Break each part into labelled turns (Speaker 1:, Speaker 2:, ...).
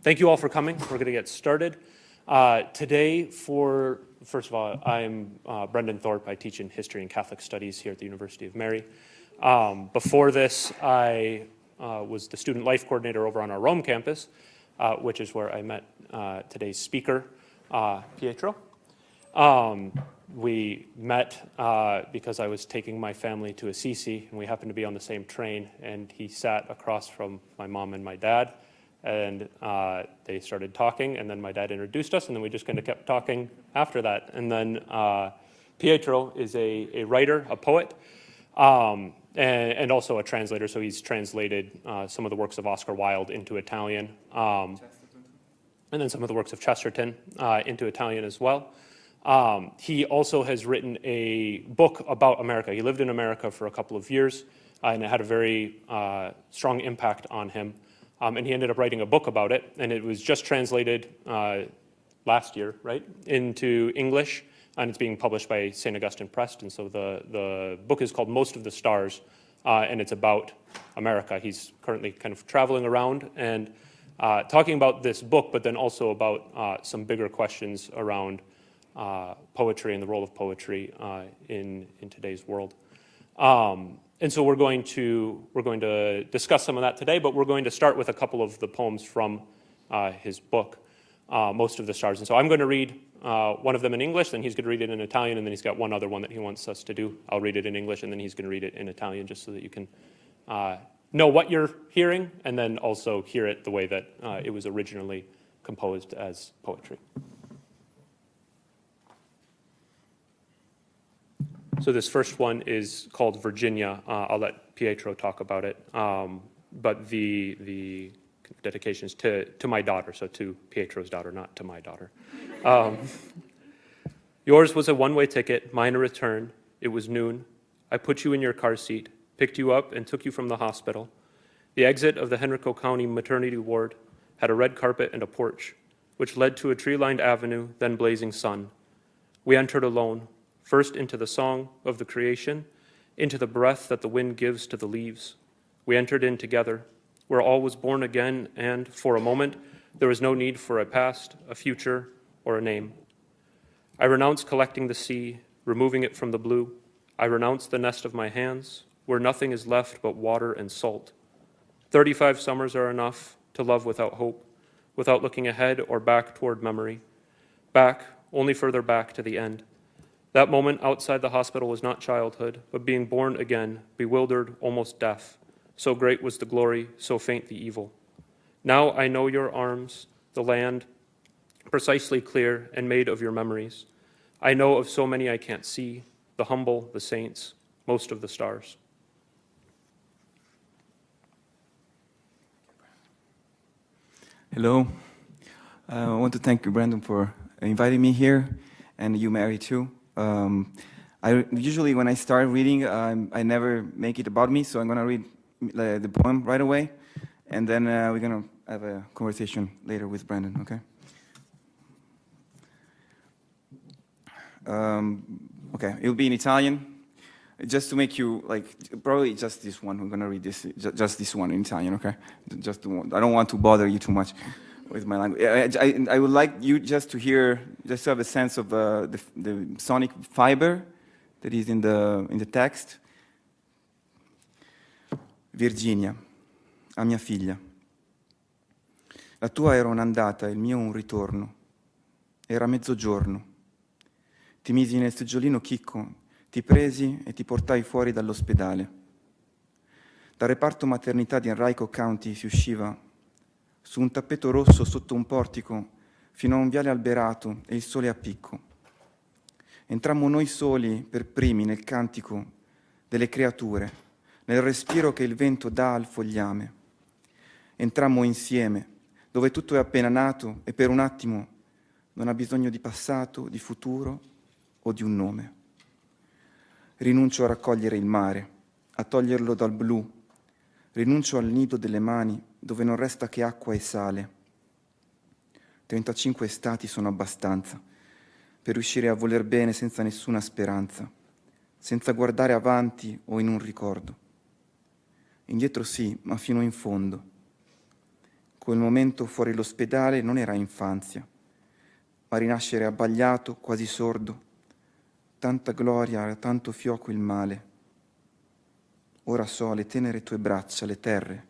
Speaker 1: Thank you all for coming. We're going to get started. Today, first of all, I'm Brendan Thorpe. I teach in history and Catholic studies here at the University of Mary. Before this, I was the student life coordinator over on our Rome campus, which is where I met today's speaker, Pietro. We met because I was taking my family to Assisi, and we happened to be on the same train, and he sat across from my mom and my dad, and they started talking, and then my dad introduced us, and then we just kind of kept talking after that. And then Pietro is a writer, a poet, and also a translator, so he's translated some of the works of Oscar Wilde into Italian, and then some of the works of Chesterton into Italian as well. He also has written a book about America. He lived in America for a couple of years, and it had a very strong impact on him. And he ended up writing a book about it, and it was just translated last year, right, into English, and it's being published by St. Augustine Press. And so the book is called Most of the Stars, and it's about America. He's currently kind of traveling around and talking about this book, but then also about some bigger questions around poetry and the role of poetry in today's world. And so we're going to discuss some of that today, but we're going to start with a couple of the poems from his book, Most of the Stars. And so I'm going to read one of them in English, then he's going to read it in Italian, and then he's got one other one that he wants us to do. I'll read it in English, and then he's going to read it in Italian, just so that you can know what you're hearing, and then also hear it the way that it was originally composed as poetry. So this first one is called Virginia. I'll let Pietro talk about it. But the dedication is to my daughter, so to Pietro's daughter, not to my daughter. Yours was a one-way ticket, mine a return. It was noon. I put you in your car seat, picked you up, and took you from the hospital. The exit of the Henrico County maternity ward had a red carpet and a porch, which led to a tree-lined avenue, then blazing sun. We entered alone. First into the song of the creation, into the breath that the wind gives to the leaves. We entered in together, where all was born again, and, for a moment, there was no need for a past, a future, or a name. I renounced collecting the sea, removing it from the blue. I renounced the nest of my hands, where nothing is left but water and salt. 35 summers are enough to love without hope, without looking ahead or back toward memory. Back, only further back to the end. That moment outside the hospital was not childhood, but being born again, bewildered, almost deaf. So great was the glory, so faint the evil. Now I know your arms, the land, precisely clear and made of your memories. I know of so many I can't see, the humble, the saints, most of the stars.
Speaker 2: Hello. I want to thank you, Brandon, for inviting me here, and you, Mary, too. I usually, when I start reading, I never make it about me, so I'm going to read the poem right away, and then we're going to have a conversation later with Brandon, okay? Okay, it'll be in Italian. Just to make you, probably just this one. We're going to read this, just this one in Italian, okay? Just I don't want to bother you too much with my language. I would like you just to hear, just to have a sense of the sonic fiber that is in the text. Virginia, a mia figlia. La tua era un'andata, il mio un ritorno. Era mezzogiorno. Ti misi nel seggiolino chicco, ti presi e ti portai fuori dall'ospedale. Dal reparto maternità di Henrico County si usciva su un tappeto rosso sotto un portico fino a un viale alberato e il sole a picco. Entrammo noi soli per primi nel cantico delle creature, nel respiro che il vento dà al fogliame. Entrammo insieme, dove tutto è appena nato e per un attimo non ha bisogno di passato, di futuro o di un nome. Rinuncio a raccogliere il mare, a toglierlo dal blu. Rinuncio al nido delle mani dove non resta che acqua e sale. 35 estati sono abbastanza per riuscire a voler bene senza nessuna speranza, senza guardare avanti o in un ricordo. Indietro sì, ma fino in fondo. Quel momento fuori l'ospedale non era infanzia, ma rinascere abbagliato, quasi sordo. Tanta gloria, tanto fioco il male. Ora so le tenere tue braccia, le terre,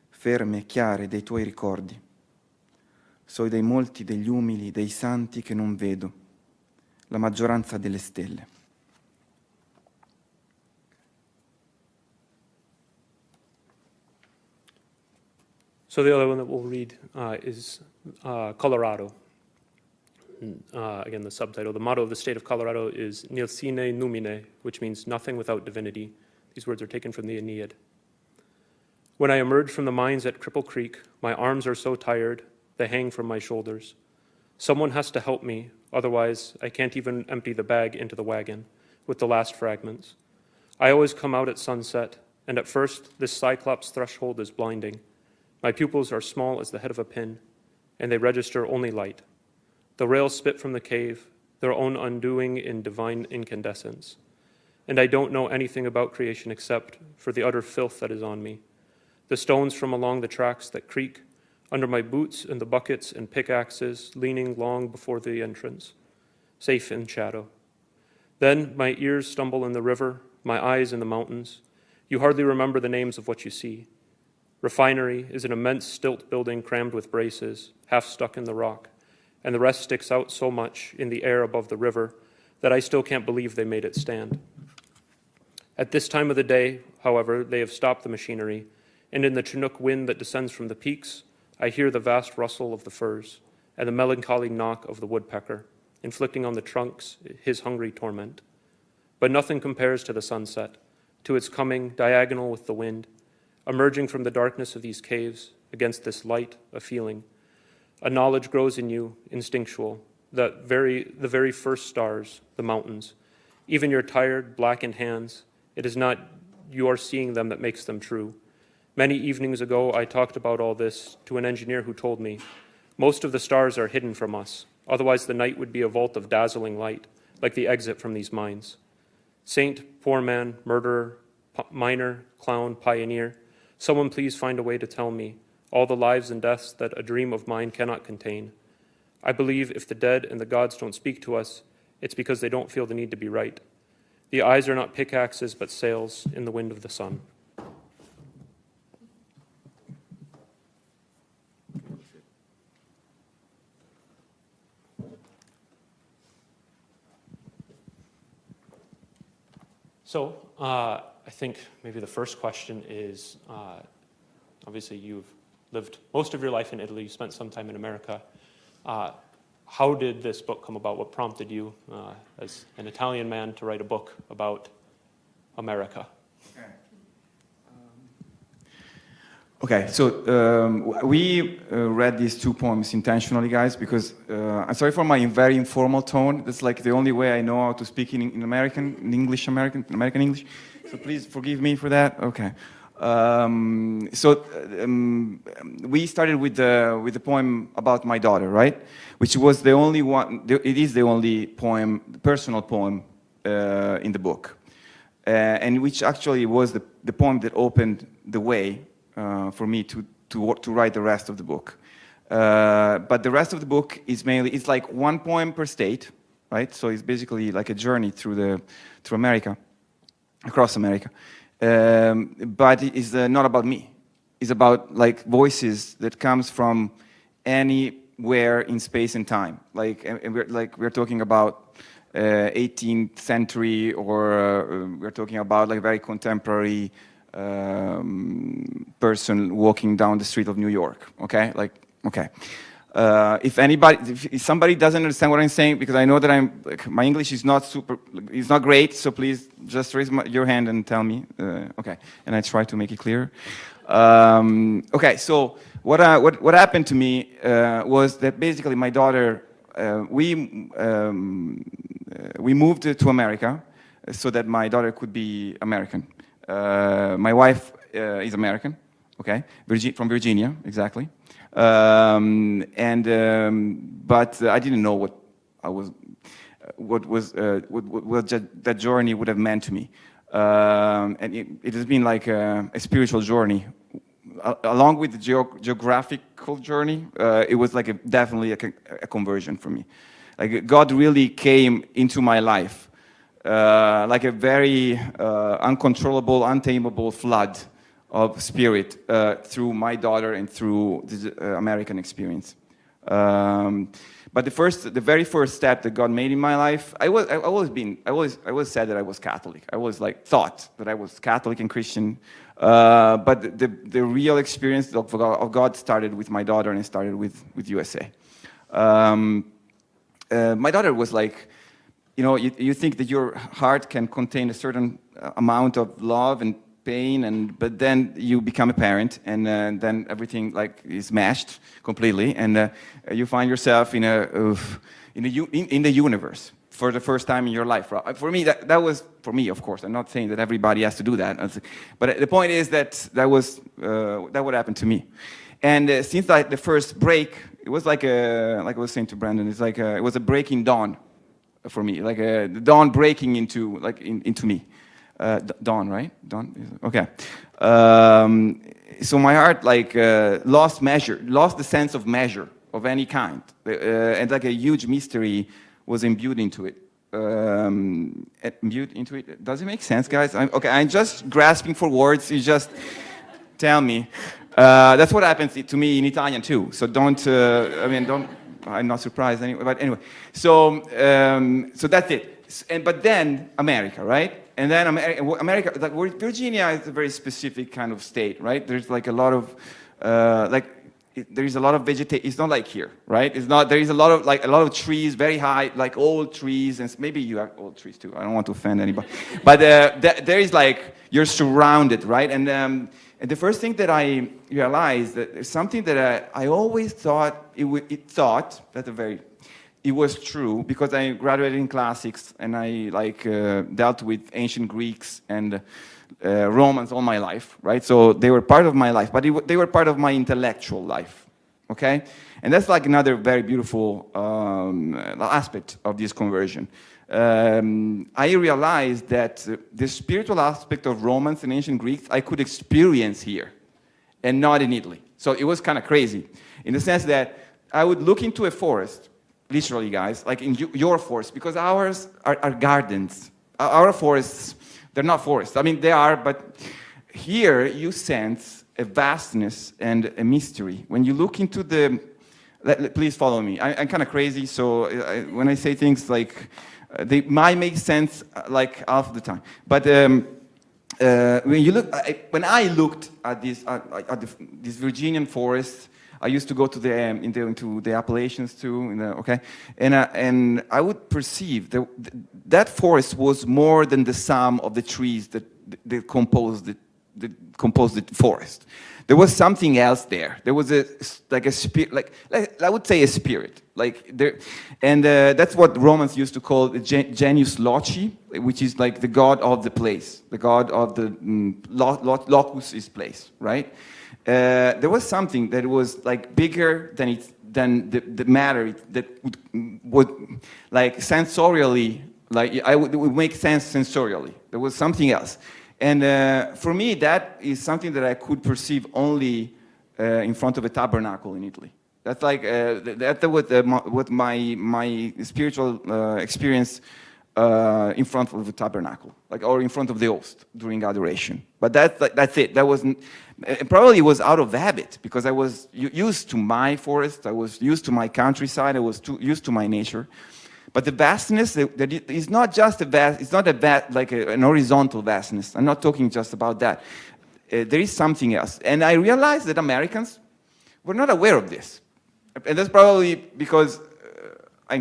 Speaker 2: ferme e chiare dei tuoi ricordi. So dei molti, degli umili, dei santi che non vedo, la maggioranza delle stelle.
Speaker 1: So the other one that we'll read is Colorado. Again, the subtitle. The motto of the state of Colorado is Nil sine numine, which means nothing without divinity. These words are taken from the Aeneid. When I emerge from the mines at Cripple Creek, my arms are so tired, they hang from my shoulders. Someone has to help me, otherwise I can't even empty the bag into the wagon with the last fragments. I always come out at sunset, and at first this cyclops threshold is blinding. My pupils are small as the head of a pin, and they register only light. The rails spit from the cave, their own undoing in divine incandescence. And I don't know anything about creation except for the utter filth that is on me. The stones from along the tracks that creak, under my boots and the buckets and pickaxes leaning long before the entrance, safe in shadow. Then my ears stumble in the river, my eyes in the mountains. You hardly remember the names of what you see. Refinery is an immense stilt building crammed with braces, half stuck in the rock, and the rest sticks out so much in the air above the river that I still can't believe they made it stand. At this time of the day, however, they have stopped the machinery, and in the Chinook wind that descends from the peaks, I hear the vast rustle of the firs and the melancholy knock of the woodpecker, inflicting on the trunks his hungry torment. But nothing compares to the sunset, to its coming diagonal with the wind, emerging from the darkness of these caves against this light, a feeling. A knowledge grows in you, instinctual, the very first stars, the mountains. Even your tired, blackened hands, it is not your seeing them that makes them true. Many evenings ago, I talked about all this to an engineer who told me, most of the stars are hidden from us, otherwise the night would be a vault of dazzling light, like the exit from these mines. Saint, poor man, murderer, miner, clown, pioneer, someone please find a way to tell me all the lives and deaths that a dream of mine cannot contain. I believe if the dead and the gods don't speak to us, it's because they don't feel the need to be right. The eyes are not pickaxes, but sails in the wind of the sun. So I think maybe the first question is, obviously you've lived most of your life in Italy, you spent some time in America. How did this book come about? What prompted you as an Italian man to write a book about America?
Speaker 2: Okay, so we read these two poems intentionally, guys, because I'm sorry for my very informal tone. That's like the only way I know how to speak in American English. So please forgive me for that. Okay. We started with the poem about my daughter, right? Which was the only one. It is the only poem, personal poem, in the book, and which actually was the poem that opened the way for me to write the rest of the book. But the rest of the book is it's like one poem per state, right? So it's basically like a journey through America, across America. But it is not about me. It's about like voices that comes from anywhere in space and time. And we're talking about 18th century, or we're talking about like very contemporary person walking down the street of New York. Okay, okay. If somebody doesn't understand what I'm saying, because I know that my English is not great, so please just raise your hand and tell me. Okay, and I try to make it clear. Okay, so what happened to me was that basically my daughter, we moved to America so that my daughter could be American. My wife is American, okay, from Virginia, exactly. But I didn't know what that journey would have meant to me, and it has been like a spiritual journey along with the geographical journey, it was like definitely a conversion for me. Like God really came into my life like a very uncontrollable, untamable flood of spirit through my daughter and through the American experience. But the very first step that God made in my life, I always said that I was Catholic. I was like thought that I was Catholic and Christian. But the real experience of God started with my daughter, and it started with USA. My daughter was like, you know, you think that your heart can contain a certain amount of love and pain, but then you become a parent, and then everything like is mashed completely, and you find yourself in the universe for the first time in your life. For me, that was for me, of course. I'm not saying that everybody has to do that, but the point is that was that would happen to me. And since like the first break, it was like I was saying to Brandon, it's like it was a breaking dawn for me, like the dawn breaking into into me. Dawn, right? Dawn? Okay. So my heart lost the sense of measure of any kind. And like a huge mystery was imbued into it. Imbued into it? Does it make sense, guys? I'm just grasping for words. You just tell me. That's what happens to me in Italian too. So don't, I'm not surprised anyway. But anyway, so that's it. But then America, right? And then America, like Virginia is a very specific kind of state, right? There's like a lot of, there is a lot of vegetation. It's not like here, right? It's not. There is a lot of trees, very high, like old trees, and maybe you have old trees too. I don't want to offend anybody, but there is like you're surrounded, right? And the first thing that I realized that there's something that I always thought it was true, because I graduated in classics and I dealt with ancient Greeks and Romans all my life, right? So they were part of my life, but they were part of my intellectual life, okay? And that's like another very beautiful aspect of this conversion. I realized that the spiritual aspect of Romans and ancient Greeks I could experience here and not in Italy. So it was kind of crazy in the sense that I would look into a forest, literally, guys, like in your forest, because ours are gardens. Our forests, they're not forests. I mean, they are, but here you sense a vastness and a mystery. When you look into please follow me. I'm kind of crazy, so when I say things like, they might make sense like half the time. But when I looked at this Virginian forest, I used to go to into the Appalachians too, and I would perceive that forest was more than the sum of the trees that composed the forest. There was something else there. There was a spirit, like I would say a spirit, and that's what Romans used to call the genius loci, which is like the god of the place, the god of the locus is place, right? There was something that was like bigger than the matter that would like sensorially, like it would make sense sensorially. There was something else, and for me that is something that I could perceive only in front of a tabernacle in Italy. That's like that's what my spiritual experience in front of the tabernacle, or in front of the host during adoration. But that's it. That wasn't. It probably was out of habit, because I was used to my forest, I was used to my countryside, I was used to my nature. But the vastness that is not just a vast. It's not an horizontal vastness. I'm not talking just about that. There is something else, and I realized that Americans were not aware of this, and that's probably because. I'm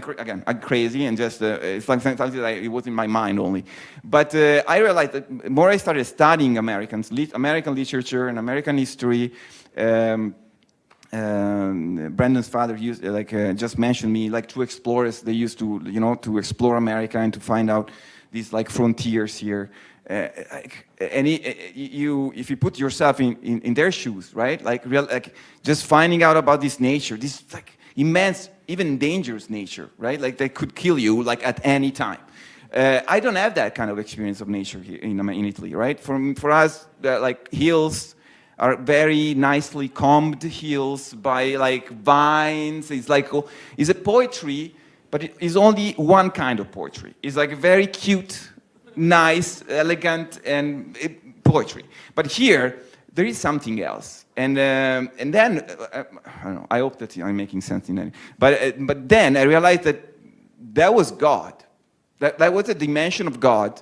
Speaker 2: crazy, and just it's like something that it was in my mind only. But I realized that the more I started studying American literature and American history, Brandon's father just mentioned me, like two explorers. They used to, to explore America and to find out these like frontiers here. And if you put yourself in their shoes, right? Just finding out about this nature, this like immense, even dangerous nature, right? Like they could kill you like at any time. I don't have that kind of experience of nature here in Italy, right? For us, like hills
Speaker 3: are very nicely combed hills by like vines. It's like it's a poetry, but it is only one kind of poetry. It's like very cute, nice, elegant, and poetry. But here there is something else, and then I don't know. I hope that I'm making sense in any. But then I realized that was God. That was a dimension of God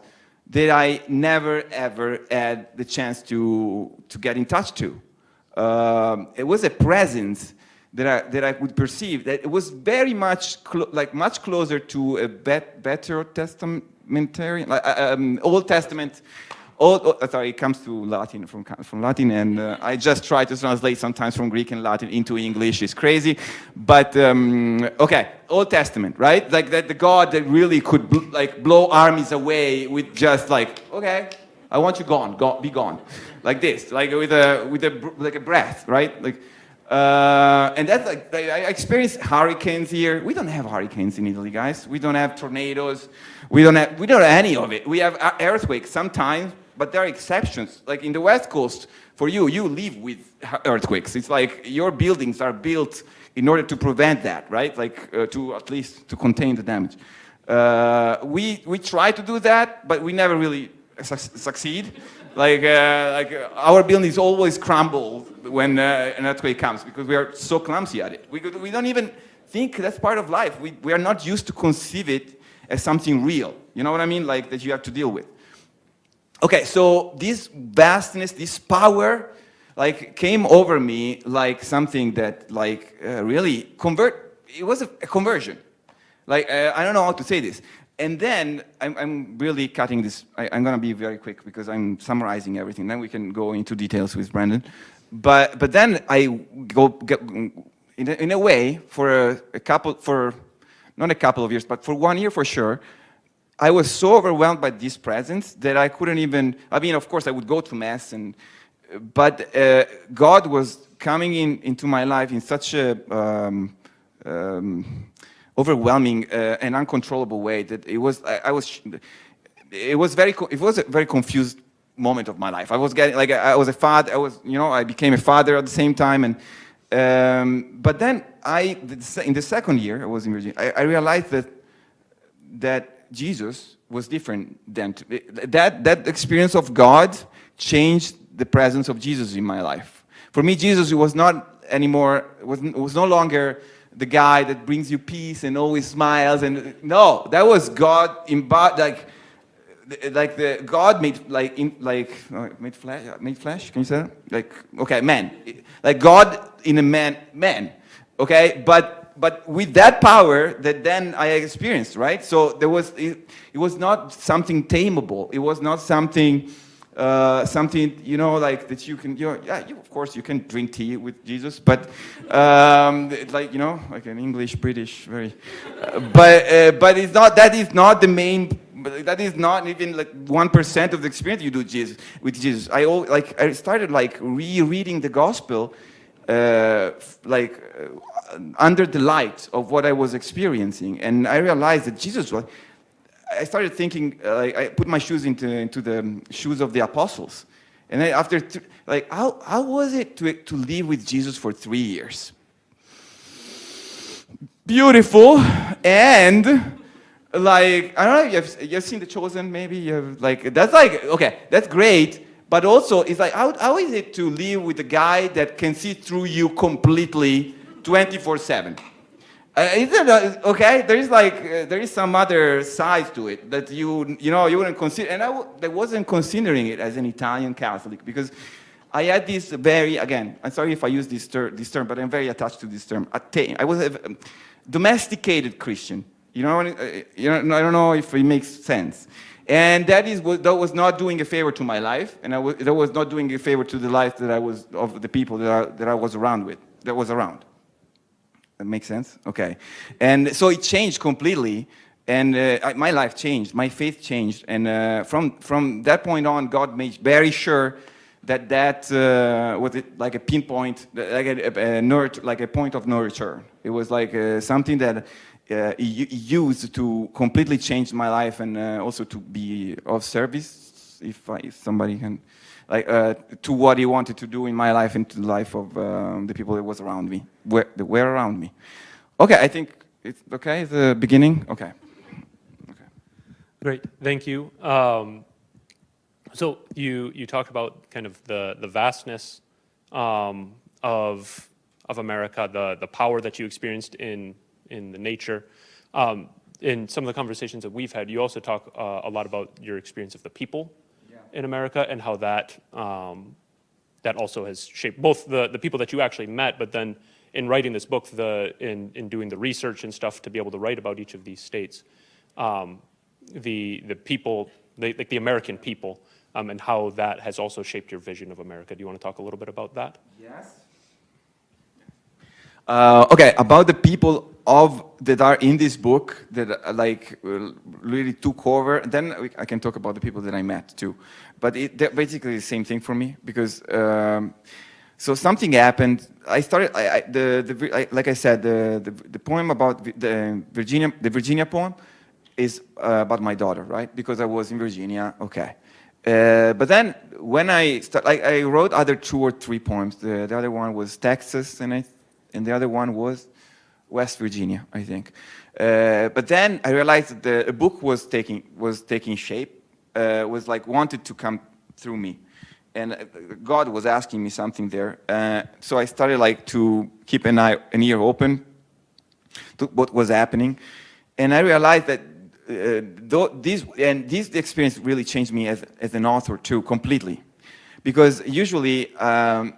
Speaker 3: that I never ever had the chance to get in touch to. It was a presence that I would perceive that it was very much much closer to a better testamentary, Old Testament. Sorry, it comes to Latin from Latin, and I just try to translate sometimes from Greek and Latin into English. It's crazy, but okay, Old Testament, right? Like that, the God that really could blow armies away with just like, okay, I want you gone, be gone, like this, like with a breath, right? Like, and that's like I experienced hurricanes here. We don't have hurricanes in Italy, guys. We don't have tornadoes. We don't have any of it. We have earthquakes sometimes. But there are exceptions. Like in the West Coast, for you live with earthquakes. It's like your buildings are built in order to prevent that, right? Like to at least to contain the damage. We try to do that, but we never really succeed. Like our buildings always crumble when an earthquake comes because we are so clumsy at it. We don't even think that's part of life. We are not used to conceive it as something real. You know what I mean? Like that you have to deal with. Okay, so this vastness, this power, like came over me like something that like really it was a conversion. Like I don't know how to say this. And then I'm really cutting this. I'm gonna be very quick because I'm summarizing everything. Then we can go into details with Brandon. But then I get in a way for not a couple of years, but for 1 year for sure. I was so overwhelmed by this presence that I couldn't even. I mean, of course, I would go to mass, but God was coming into my life in such a overwhelming and uncontrollable way that it was a very confused moment of my life. I was getting like I was a father. I became a father at the same time, and but then in the second year I was in Virginia. I realized that Jesus was different than that experience of God changed the presence of Jesus in my life. For me, Jesus was not anymore, was no longer the guy that brings you peace and always smiles. And no, that was God like the God made made flesh. Can you say that? Like okay, man, like God in a man. Okay, but with that power that then I experienced, right? So it was not something tameable. It was not something like that you can. Of course you can drink tea with Jesus, but like like an English British very. But it's not. That is not the main. That is not even like 1% of the experience you do with Jesus. I started like rereading the gospel. Under the light of what I was experiencing, and I realized that Jesus was. I started thinking. I put my shoes into the shoes of the apostles, and then after how was it to live with Jesus for 3 years? Beautiful, and like I don't know. You've seen The Chosen, maybe. That's like okay, that's great. But also, it's like, how is it to live with a guy that can see through you completely 24/7? Isn't it, okay? There is some other side to it that you wouldn't consider, and I wasn't considering it as an Italian Catholic because I had this I'm sorry if I use this term, but I'm very attached to this term. I was a domesticated Christian. I don't know if it makes sense. And that was not doing a favor to my life, and that was not doing a favor to the life of the people that I was around with. That was around. That makes sense? Okay. And so it changed completely, and my life changed, my faith changed, and from that point on, God made very sure that was like a pinpoint, like a point of no return. It was like something that. Used to completely change my life and also to be of service, if somebody can like to what he wanted to do in my life and to the life of the people that was around me, that were around me. Okay, I think it's okay. The beginning. Okay.
Speaker 1: Great, thank you. So you talked about kind of the vastness of America, the power that you experienced in the nature. In some of the conversations that we've had, you also talk a lot about your experience of the people in America and how that that also has shaped both the people that you actually met, but then in writing this book, in doing the research and stuff to be able to write about each of these states, the people, like the American people, and how that has also shaped your vision of America. Do you want to talk a little bit about that?
Speaker 3: Yes. Okay, about the people that are in this book that really took over. Then I can talk about the people that I met too. But they're basically the same thing for me because so something happened. I started. Like I said, the poem about the Virginia poem is about my daughter, right? Because I was in Virginia. Okay. But then when I wrote other 2 or 3 poems. The other one was Texas, and the other one was West Virginia, I think. But then I realized that the book was taking shape. Was like wanted to come through me, and God was asking me something there. So I started like to keep an ear open to what was happening, and I realized that. This experience really changed me as an author too, completely, because usually I'm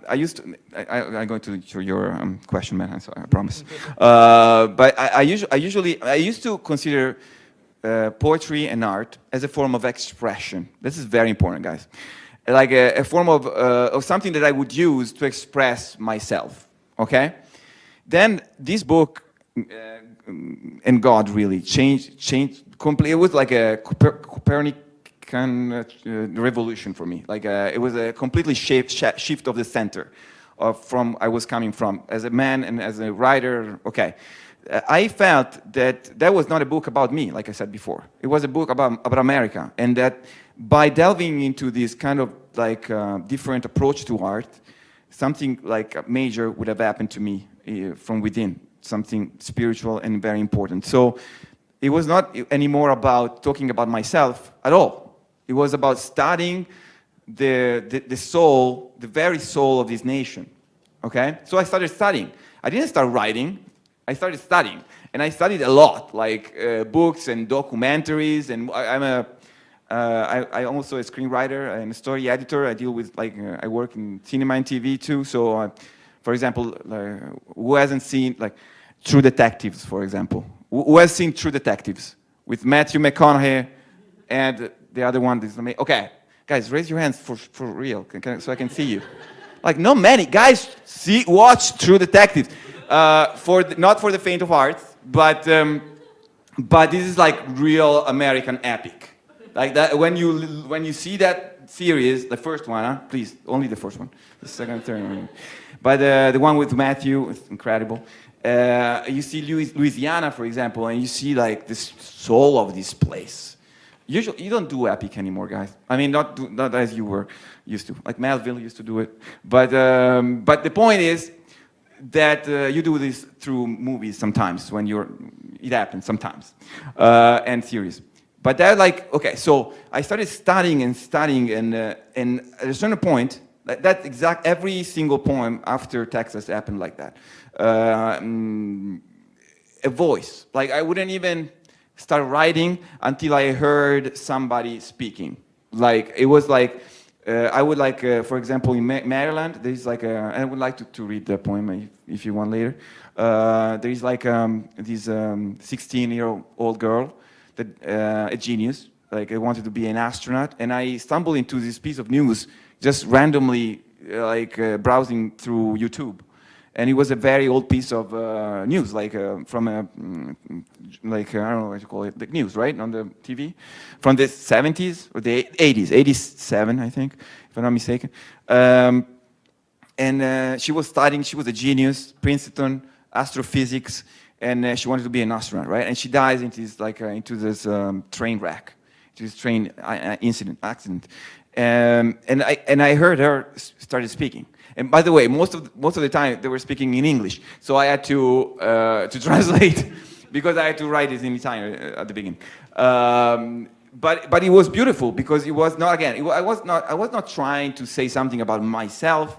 Speaker 3: going to show your question, man. I promise. But I used to consider poetry and art as a form of expression. This is very important, guys. Like a form of something that I would use to express myself. Okay. Then this book. And God really changed completely. It was like a Copernican revolution for me. Like it was a completely shift of the center from I was coming from as a man and as a writer. Okay, I felt that was not a book about me, like I said before. It was a book about America, and that by delving into this kind of like different approach to art, something like major would have happened to me from within. Something spiritual and very important. So it was not anymore about talking about myself at all. It was about studying the soul, the very soul of this nation. Okay? So I started studying. I didn't start writing. I started studying. And I studied a lot, like books and documentaries. And I'm also a screenwriter and a story editor. I deal with, I work in cinema and TV too. So for example, who hasn't seen True Detectives, for example? Who has seen True Detectives with Matthew McConaughey and the other one? Okay, guys, raise your hands for real, so I can see you. Not many guys watch True Detectives. Not for the faint of heart, but this is like real American epic. Like that when you see that series, the first one, please, only the first one, the second, third. But the one with Matthew is incredible. You see Louisiana, for example, and you see like this soul of this place. Usually, you don't do epic anymore, guys. I mean, not as you were used to. Like Melville used to do it. But the point is that you do this through movies sometimes when it happens sometimes, and series. But they're like, okay, so I started studying, and at a certain point, every single poem after Texas happened like that. A voice. Like I wouldn't even start writing until I heard somebody speaking. Like it was like, I would like, for example, in Maryland, there's like I would like to read the poem if you want later. There is like this 16-year-old girl, that a genius, like I wanted to be an astronaut, and I stumbled into this piece of news just randomly, browsing through YouTube. And it was a very old piece of news, from I don't know what you call it, the news, right, on the TV, from the 70s or the 80s, 87, I think, if I'm not mistaken. And she was studying, she was a genius, Princeton, astrophysics, and she wanted to be an astronaut, right? And she dies into this, train wreck, into this train accident. And I heard her started speaking. And by the way, most of the time they were speaking in English, so I had to translate because I had to write it in Italian at the beginning. But it was beautiful because it was not, again, I was not trying to say something about myself,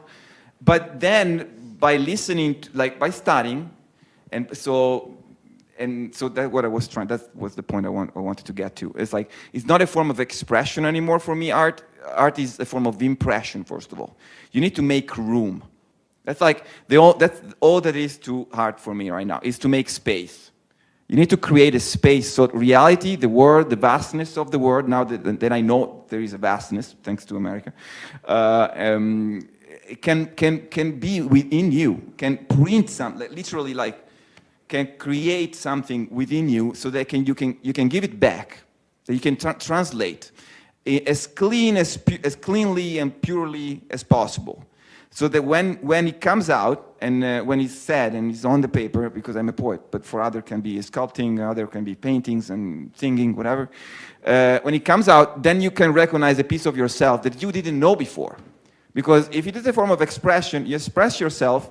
Speaker 3: but then by listening, by studying, and so that's what I was trying. That was the point I wanted to get to. It's like it's not a form of expression anymore for me. Art is a form of impression. First of all, you need to make room. That's all that is to art for me right now, is to make space. You need to create a space. So reality, the world, the vastness of the world, now that I know there is a vastness, thanks to America, it can be within you, can print something, literally can create something within you so that you can give it back, that you can translate as cleanly and purely as possible. So that when it comes out and when it's said and it's on the paper, because I'm a poet, but for other can be sculpting, other can be paintings and singing, whatever. When it comes out, then you can recognize a piece of yourself that you didn't know before. Because if it is a form of expression, you express yourself,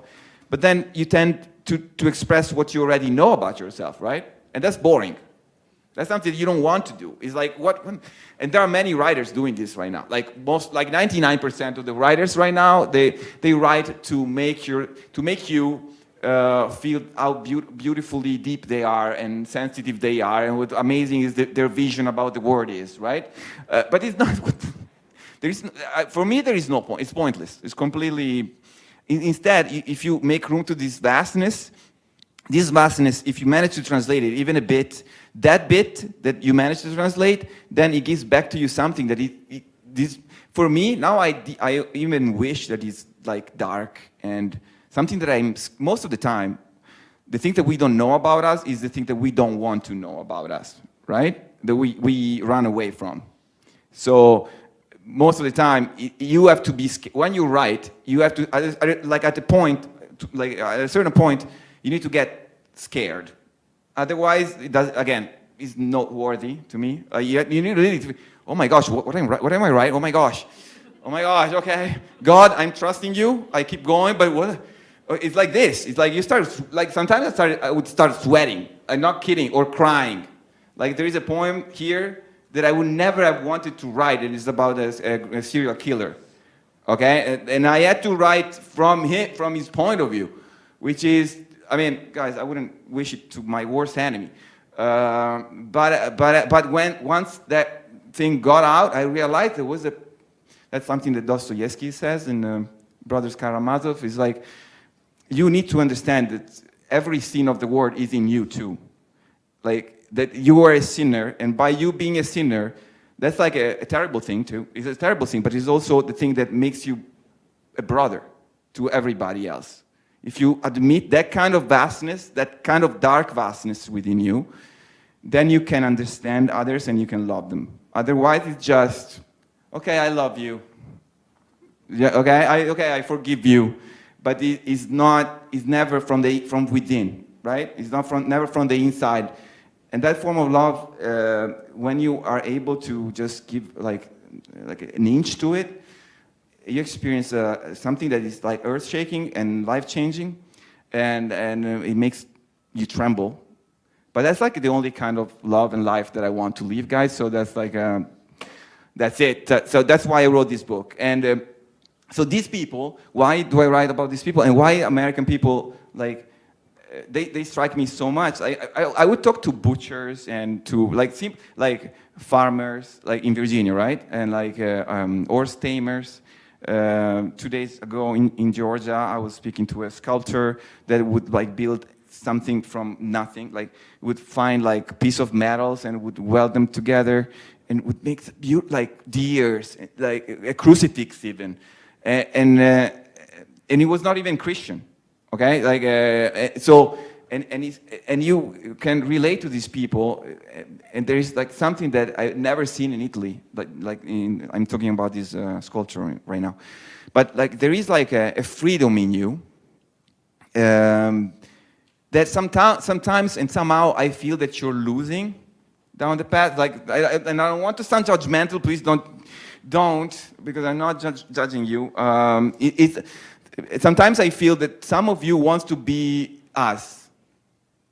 Speaker 3: but then you tend to express what you already know about yourself, right? And that's boring. That's something you don't want to do. It's like and there are many writers doing this right now. Like 99% of the writers right now, they write to make you feel how beautifully deep they are and sensitive they are, and what amazing is their vision about the world is, right? But it's not. For me, there is no point. It's pointless. It's completely. Instead, if you make room to this vastness, if you manage to translate it even a bit, that bit that you manage to translate, then it gives back to you something that this. For me, now I even wish that it's like dark and something that most of the time, the thing that we don't know about us is the thing that we don't want to know about us, right? That we run away from. So most of the time, you have to be when you write. You have to at a certain point, you need to get scared. Otherwise, it's not worthy to me. You need really to. Oh my gosh, what am I writing? Oh my gosh, okay. God, I'm trusting you. I keep going, but what? It's like this. It's like you start. Like sometimes I would start sweating. I'm not kidding, or crying. Like there is a poem here that I would never have wanted to write. It is about a serial killer. Okay, and I had to write from his point of view, which is, I mean, guys, I wouldn't wish it to my worst enemy. But once that thing got out, I realized that's something that Dostoevsky says in Brothers Karamazov. Is like, you need to understand that every sin of the world is in you too. Like, that you are a sinner, and by you being a sinner, that's like a terrible thing too. It's a terrible thing, but it's also the thing that makes you a brother to everybody else. If you admit that kind of vastness, that kind of dark vastness within you, then you can understand others and you can love them. Otherwise, it's just, okay, I love you. Yeah, okay, I forgive you. But it's never from within, right? It's never from the inside. And that form of love, when you are able to just give like an inch to it, you experience something that is like earth-shaking and life-changing, and it makes you tremble. But that's like the only kind of love and life that I want to live, guys. So that's like, that's it. So that's why I wrote this book. And so these people, why do I write about these people, and why American people like? They strike me so much. I would talk to butchers and to like farmers, like in Virginia, right? And like horse tamers. 2 days ago in Georgia, I was speaking to a sculptor that would like build something from nothing. Like would find like a piece of metals and would weld them together and would make like deers, like a crucifix even, and he was not even Christian. Okay, like so, and you can relate to these people, and there is like something that I've never seen in Italy. I'm talking about this sculpture right now, but like there is like a freedom in you that sometimes and somehow I feel that you're losing down the path. Like, and I don't want to sound judgmental. Please don't don't, because I'm not judging you. Sometimes I feel that some of you wants to be us,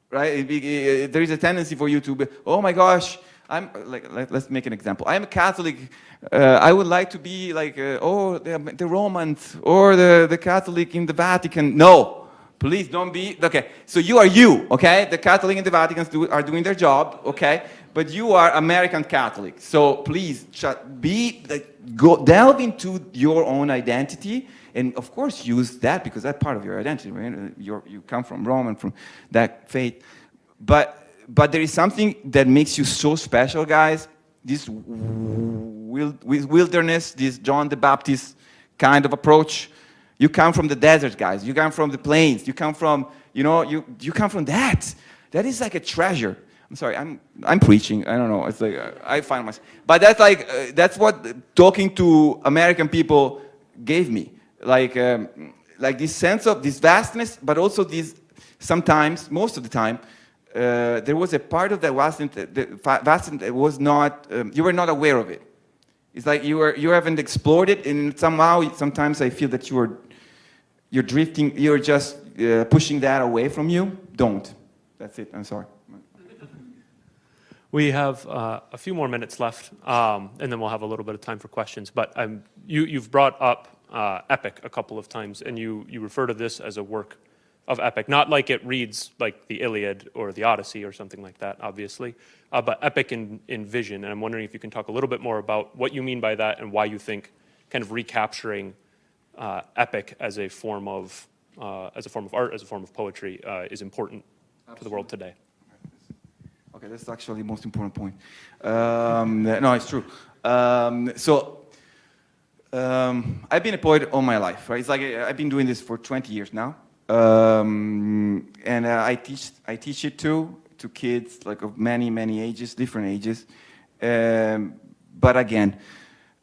Speaker 3: right? There is a tendency for you to be, oh my gosh, let's make an example. I'm a Catholic. I would like to be like, the Romans or the Catholic in the Vatican. No, please don't be. Okay, so you are you, okay? The Catholic in the Vatican are doing their job, okay? But you are American Catholic. So please go delve into your own identity. And of course, use that because that's part of your identity. Right? You come from Rome and from that faith. But there is something that makes you so special, guys. This wilderness, this John the Baptist kind of approach. You come from the desert, guys. You come from the plains. You come from, you come from that. That is like a treasure. I'm sorry, I'm preaching. I don't know. It's like I find myself. But that's what talking to American people gave me. Like this sense of this vastness, but also this, sometimes, most of the time, there was a part of that vastness that was not, you were not aware of it. It's like you haven't explored it, and somehow, sometimes I feel that you're drifting, you're just pushing that away from you. Don't. That's it, I'm sorry.
Speaker 1: We have a few more minutes left, and then we'll have a little bit of time for questions. But you've brought up epic a couple of times, and you refer to this as a work of epic, not like it reads like the Iliad or the Odyssey or something like that, obviously, but epic in vision. And I'm wondering if you can talk a little bit more about what you mean by that and why you think kind of recapturing epic as a form of art, as a form of poetry, is important to the world today.
Speaker 3: Okay, that's actually the most important point. No, it's true. I've been a poet all my life, right? It's like I've been doing this for 20 years now, and I teach it to kids like of many ages, different ages. But again,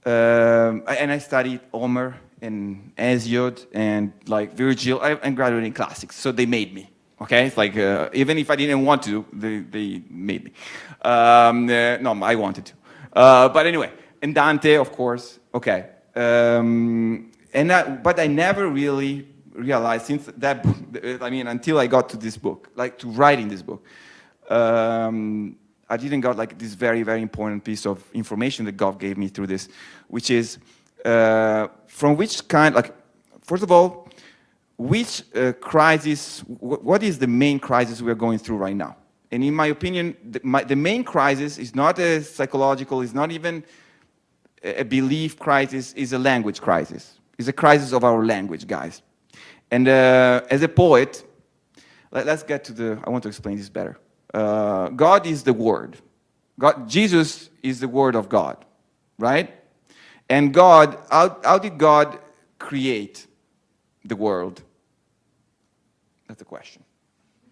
Speaker 3: and I studied Homer and Hesiod and like Virgil. I'm graduating classics, so they made me. Okay, it's like even if I didn't want to, they made me. No, I wanted to. But anyway, and Dante, of course. Okay. But I never really realized since that book, until I got to this book, like to writing this book, I didn't got like this very, very important piece of information that God gave me through this, which is from which kind, like, first of all, which crisis, what is the main crisis we are going through right now? And in my opinion, the main crisis is not a psychological, it's not even a belief crisis, is a language crisis. It's a crisis of our language, guys. And as a poet, let's get to I want to explain this better. God is the Word. Jesus is the Word of God, right? And God, how did God create the world? That's the question.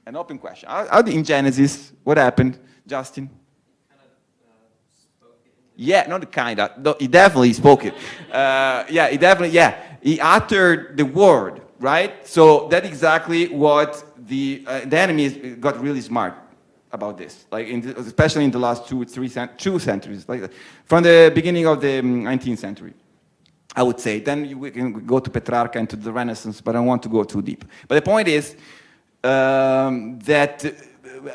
Speaker 3: An open question. In Genesis, what happened, Justin? Yeah, not kind of. No, he definitely spoke it. He uttered the word, right? So that's exactly what the enemy got really smart about this, like especially in the last two centuries, like from the beginning of the 19th century, I would say. Then we can go to Petrarca and to the Renaissance, but I don't want to go too deep. But the point is that,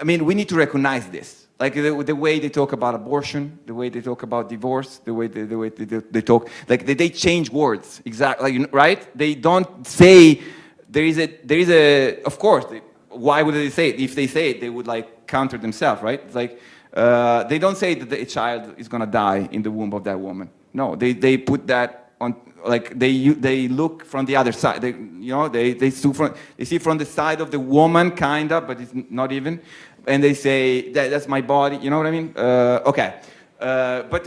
Speaker 3: we need to recognize this. Like the way they talk about abortion, the way they talk about divorce, the way they talk, like they change words, exactly, right? They don't say, there is a, of course, why would they say it? If they say it, they would like counter themselves, right? It's like, they don't say that a child is gonna die in the womb of that woman. No, they put that on, like they look from the other side. They see from the side of the woman, kinda, but it's not even. And they say, that's my body, you know what I mean? Okay. But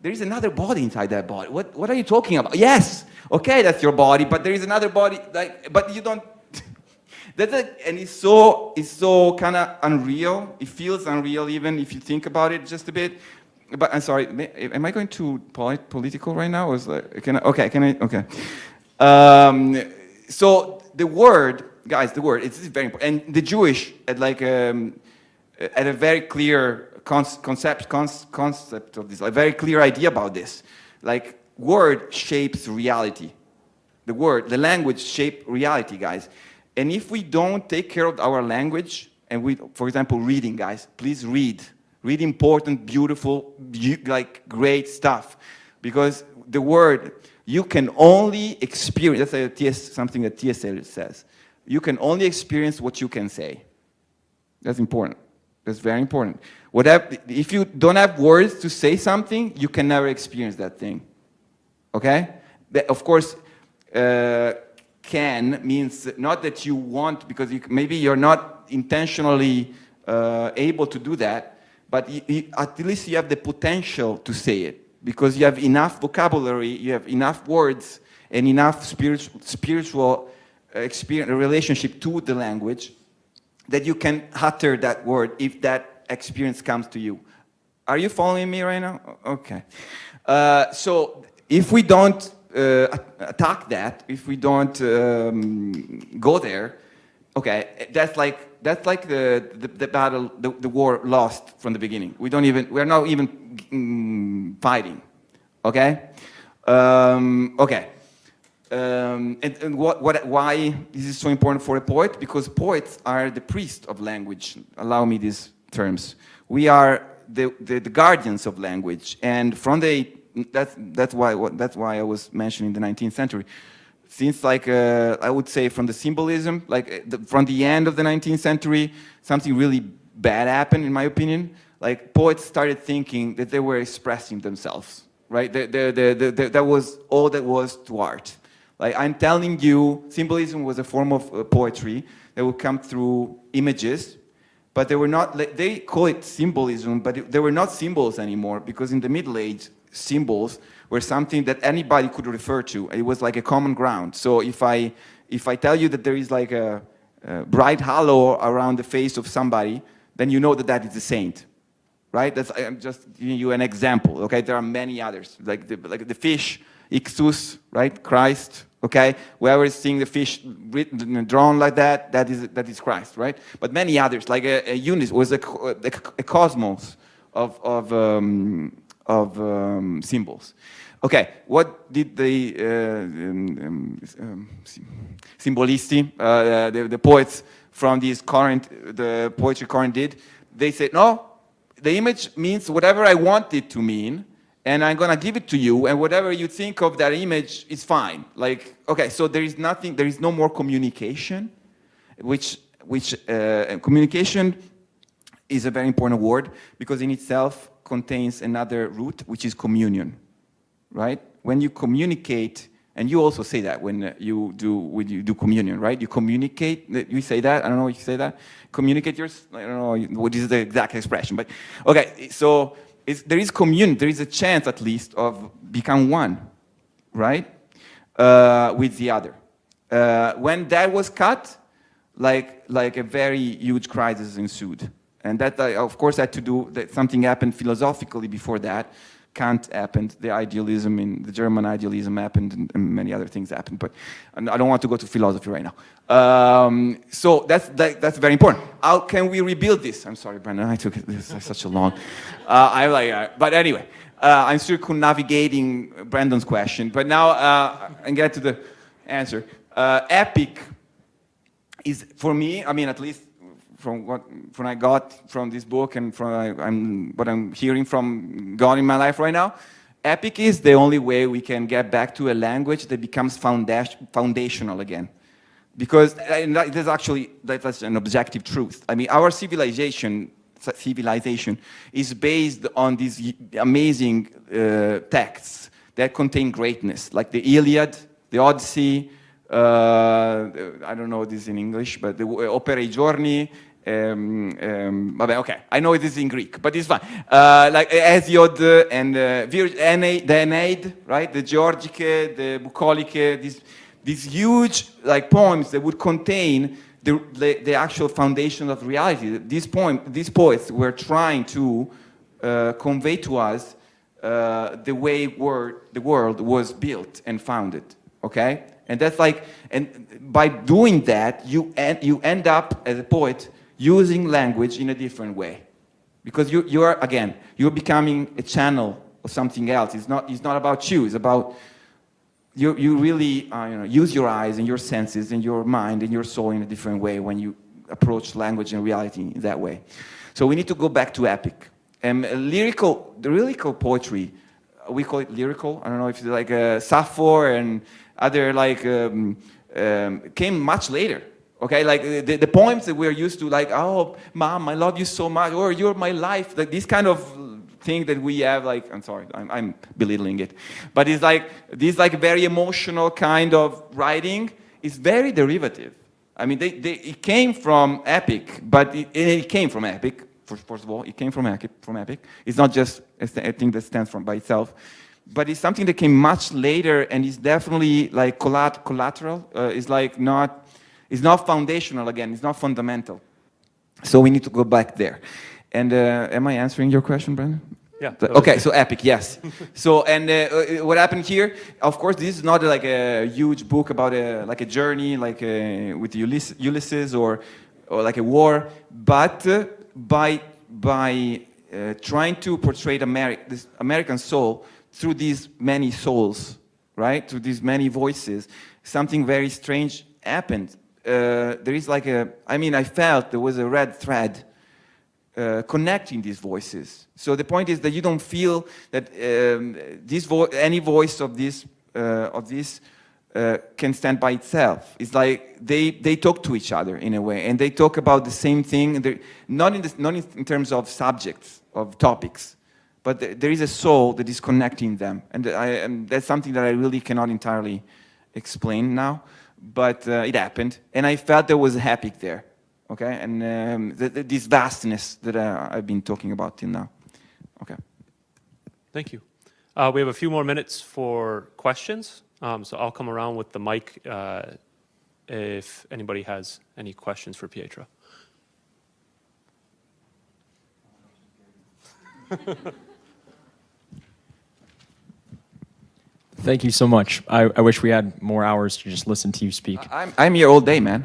Speaker 3: there is another body inside that body. What are you talking about? Yes, okay, that's your body, but there is another body, but you don't. And it's so kind of unreal. It feels unreal even if you think about it just a bit. But I'm sorry, am I going too political right now? Or is like, okay. So the word, guys, it's very important. And the Jewish had a very clear concept of this, a very clear idea about this. Like, word shapes reality. The language shape reality, guys. And if we don't take care of our language, and we, for example, reading, guys, please read. Read important, beautiful, like great stuff. Because the word, you can only experience, that's something that T.S. Eliot says. You can only experience what you can say. That's important. That's very important. Whatever, if you don't have words to say something, you can never experience that thing. Okay? Of course, can means not that you want, because maybe you're not intentionally able to do that, but at least you have the potential to say it, because you have enough vocabulary, you have enough words, and enough spiritual experience, relationship to the language, that you can utter that word if that experience comes to you. Are you following me right now? Okay. So if we don't attack that, if we don't go there, okay, that's like the battle, the war lost from the beginning. We're not even fighting. Okay. Okay. And why this is so important for a poet? Because poets are the priests of language. Allow me these terms. We are the guardians of language, and that's why I was mentioning the 19th century. Since I would say from the symbolism, from the end of the 19th century, something really bad happened, in my opinion. Like, poets started thinking that they were expressing themselves, right? That was all that was to art. Like, I'm telling you, symbolism was a form of poetry that would come through images, but they were not, they call it symbolism, but they were not symbols anymore, because in the Middle Age, symbols were something that anybody could refer to. It was like a common ground. So if I tell you that there is like a bright halo around the face of somebody, then you know that that is a saint, right? I'm just giving you an example, okay? There are many others, like the fish, Ixus, right? Christ, okay? Whoever is seeing the fish drawn like that, that is Christ, right? But many others, like a unit, was a cosmos of symbols. Okay, what did the symbolisti, the poets from the poetry current did? They said, no, the image means whatever I want it to mean, and I'm gonna give it to you, and whatever you think of that image is fine. Like, okay, so there is no more communication, which communication is a very important word, because in itself contains another root, which is communion, right? When you communicate, and you also say that when you do communion, right? You communicate, you say that, I don't know if you say that, communicate I don't know what is the exact expression, but okay, so there is communion, there is a chance at least of become one, right? With the other. When that was cut, like a very huge crisis ensued. And that, of course, had to do that something happened philosophically before that. Kant happened, the German idealism happened, and many other things happened. But I don't want to go to philosophy right now. So that's very important. How can we rebuild this? I'm sorry, Brandon, I took it. This is such a long. But anyway, I'm circumnavigating Brandon's question. But now I get to the answer. Epic is, for me, I mean, at least from what I got from this book and from what I'm hearing from God in my life right now, epic is the only way we can get back to a language that becomes foundational again. Because that's an objective truth. I mean, our civilization is based on these amazing texts that contain greatness, like the Iliad, the Odyssey, I don't know this in English, but the Opere Giorni, okay, I know it is in Greek, but it's fine. Like Hesiod and the Aeneid, right? The Georgiche, the Bucoliche, these huge like poems that would contain the actual foundation of reality. These poets were trying to convey to us the way the world was built and founded. Okay, and that's like, and by doing that, you end up as a poet using language in a different way, because you're becoming a channel or something else. It's not about you. It's about you really use your eyes and your senses and your mind and your soul in a different way when you approach language and reality in that way. So we need to go back to epic. The lyrical poetry, we call it lyrical. I don't know if it's like Sappho and other came much later. Okay, like the poems that we're used to, like, oh, mom, I love you so much, or you're my life, like this kind of thing that we have, like, I'm sorry, I'm belittling it, but it's like this very emotional kind of writing is very derivative. I mean, it came from epic, but it came from epic. First of all, it came from epic. It's not just a thing that stands by itself, but it's something that came much later, and it's definitely like collateral. It's like it's not foundational again. It's not fundamental. So we need to go back there. And am I answering your question, Brandon?
Speaker 1: Yeah.
Speaker 3: Okay, so epic, yes. So, and what happened here, of course, this is not like a huge book about like a journey, like with Ulysses or like a war, but by trying to portray this American soul through these many souls, right? Through these many voices, something very strange happened. There is like I felt there was a red thread connecting these voices. So the point is that you don't feel that any voice of this can stand by itself. It's like they talk to each other in a way, and they talk about the same thing. Not in terms of subjects, of topics, but there is a soul that is connecting them, and that's something that I really cannot entirely explain now. But it happened, and I felt there was a epic there. Okay, and this vastness that I've been talking about till now. Okay.
Speaker 1: Thank you. We have a few more minutes for questions, so I'll come around with the mic if anybody has any questions for Pietro.
Speaker 4: Thank you so much. I wish we had more hours to just listen to you speak.
Speaker 3: I'm here all day, man.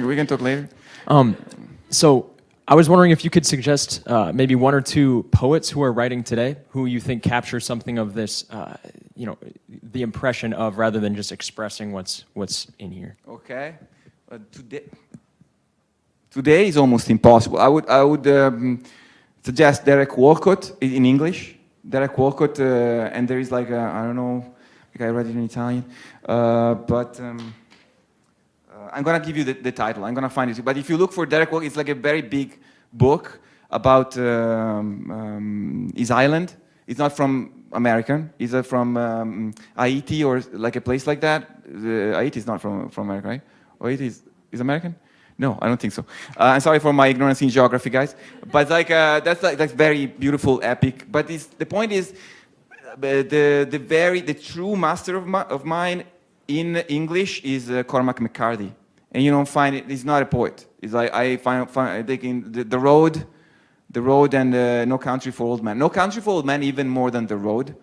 Speaker 3: We can talk later.
Speaker 4: So I was wondering if you could suggest maybe one or two poets who are writing today who you think capture something of this, the impression of, rather than just expressing what's in here.
Speaker 3: Okay. Today is almost impossible. I would suggest Derek Walcott in English. Derek Walcott, and there is like I don't know, like I read it in Italian, but I'm gonna give you the title. I'm gonna find it. But if you look for Derek Walcott, it's like a very big book about his island. It's not from American. It's from Haiti or like a place like that. Haiti is not from America, right? Or Haiti is American? No, I don't think so. I'm sorry for my ignorance in geography, guys. But that's very beautiful, epic. But the point is, the true master of mine in English is Cormac McCarthy, and you don't find it. He's not a poet. It's like I find taking the road, and No Country for Old Men. No Country for Old Men even more than The Road.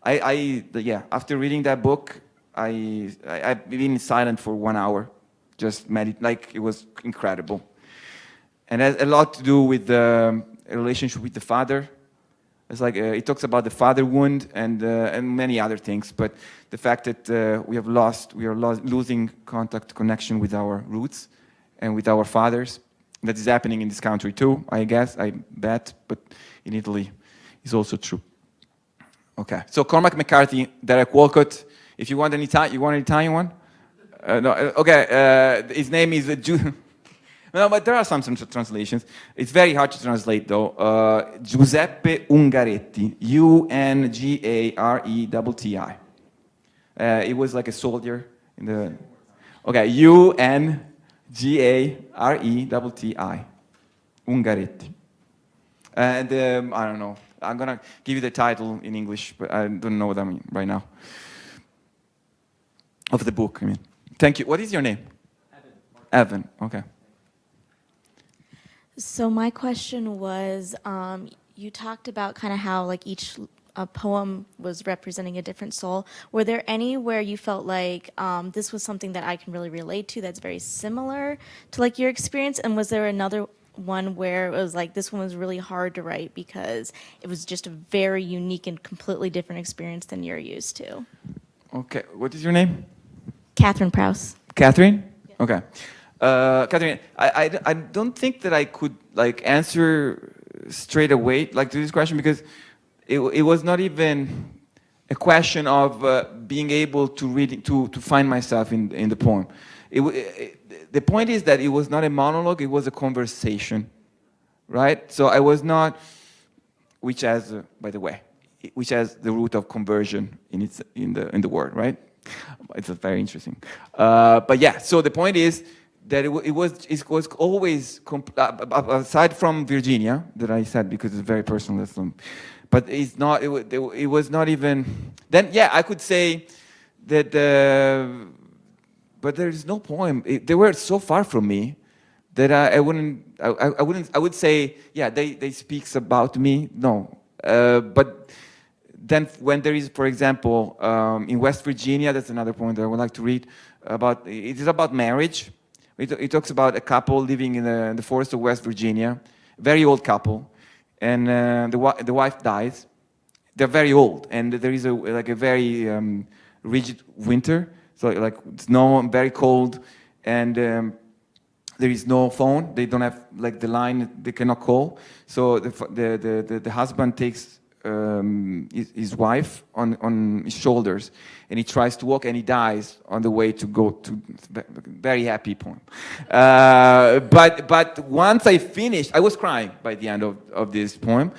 Speaker 3: After reading that book, I've been silent for 1 hour. Just like it was incredible, and it has a lot to do with the relationship with the father. It's like it talks about the father wound and many other things. But the fact that we are losing connection with our roots and with our fathers. That is happening in this country too, I bet. But in Italy, it's also true. Okay, so Cormac McCarthy, Derek Walcott. If you want an Italian one. No, okay, his name is no, but there are some translations. It's very hard to translate though. Giuseppe Ungaretti, Ungaretti. He was like a soldier in the. Okay, Ungaretti. Ungaretti. And I don't know. I'm gonna give you the title in English, but I don't know what I mean right now. Of the book, I mean. Thank you. What is your name? Evan. Okay.
Speaker 5: So my question was, you talked about kind of how like each poem was representing a different soul. Were there any where you felt like this was something that I can really relate to that's very similar to like your experience? And was there another one where it was like, this one was really hard to write because it was just a very unique and completely different experience than you're used to?
Speaker 3: Okay, what is your name?
Speaker 5: Catherine Prouse.
Speaker 3: Catherine? Okay. Catherine, I don't think that I could like answer straight away like to this question, because it was not even a question of being able to read to find myself in the poem. The point is that it was not a monologue; it was a conversation, right? So I was not, which has, by the way, which has the root of conversion in the word, right? It's very interesting. But yeah, so the point is that it was always, aside from Virginia, that I said because it's very personal, but it's not, it was not even, then yeah, I could say that, but there is no poem, they were so far from me that I would say, yeah, they speaks about me, no. But then when there is, for example, in West Virginia, that's another point that I would like to read, it is about marriage. It talks about a couple living in the forest of West Virginia, very old couple, and the wife dies. They're very old, and there is a very rigid winter, so like snow, very cold, and there is no phone. They don't have like the line. They cannot call. So the husband takes his wife on his shoulders, and he tries to walk, and he dies on the way to go to. Very happy poem. But once I finished, I was crying by the end of this poem,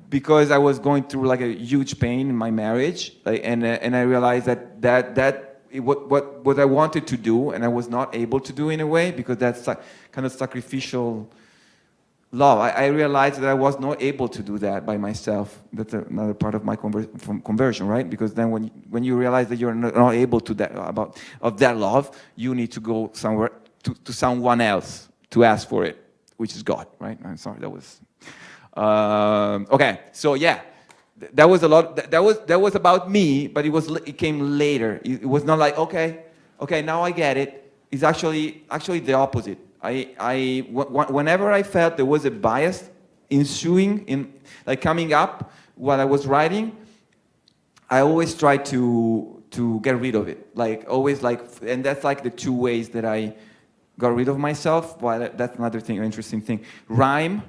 Speaker 3: because I was going through like a huge pain in my marriage, and I realized that what I wanted to do, and I was not able to do in a way, because that's kind of sacrificial love. I realized that I was not able to do that by myself. That's another part of my conversion, right? Because then when you realize that you're not able to that love, you need to go somewhere to someone else to ask for it, which is God, right? I'm sorry, that was okay. So yeah, that was a lot. That was about me, but it came later. It was not like okay, now I get it. It's actually the opposite. Whenever I felt there was a bias ensuing coming up while I was writing, I always tried to get rid of it. And that's like the two ways that I got rid of myself. Well, that's another thing, interesting thing. Rhyme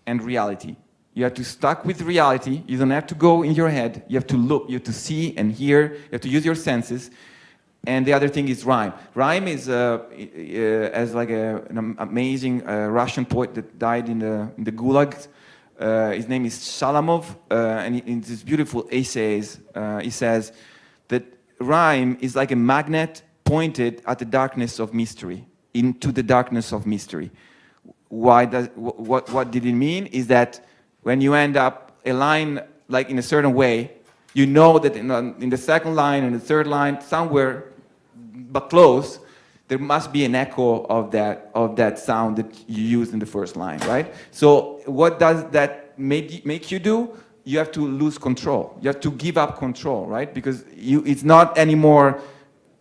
Speaker 3: and reality. You have to stuck with reality. You don't have to go in your head. You have to look. You have to see and hear. You have to use your senses. And the other thing is rhyme. Rhyme is as like an amazing Russian poet that died in the Gulag. His name is Shalamov, and in these beautiful essays, he says that rhyme is like a magnet pointed at the darkness of mystery, into the darkness of mystery. What did it mean? Is that when you end up a line like in a certain way, you know that in the second line and the third line, somewhere but close, there must be an echo of that sound that you used in the first line, right? So what does that make you do? You have to lose control. You have to give up control, right? Because it's not anymore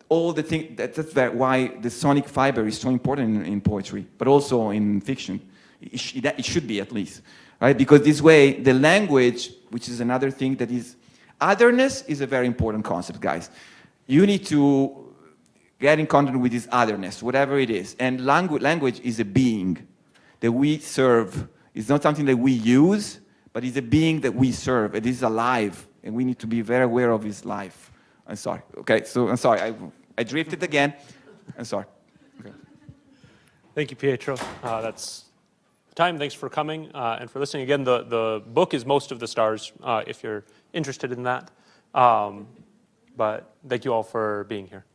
Speaker 3: all the things. That's why the sonic fiber is so important in poetry, but also in fiction. It should be, at least, right? Because this way, the language, which is another thing that is, otherness is a very important concept, guys. You need to get in contact with this otherness, whatever it is. And language is a being that we serve. It's not something that we use, but it's a being that we serve. It is alive, and we need to be very aware of its life. I'm sorry. Okay, so I'm sorry. I drifted again. I'm sorry. Okay.
Speaker 1: Thank you, Pietro. That's time. Thanks for coming and for listening. Again, the book is Most of the Stars, if you're interested in that. But thank you all for being here.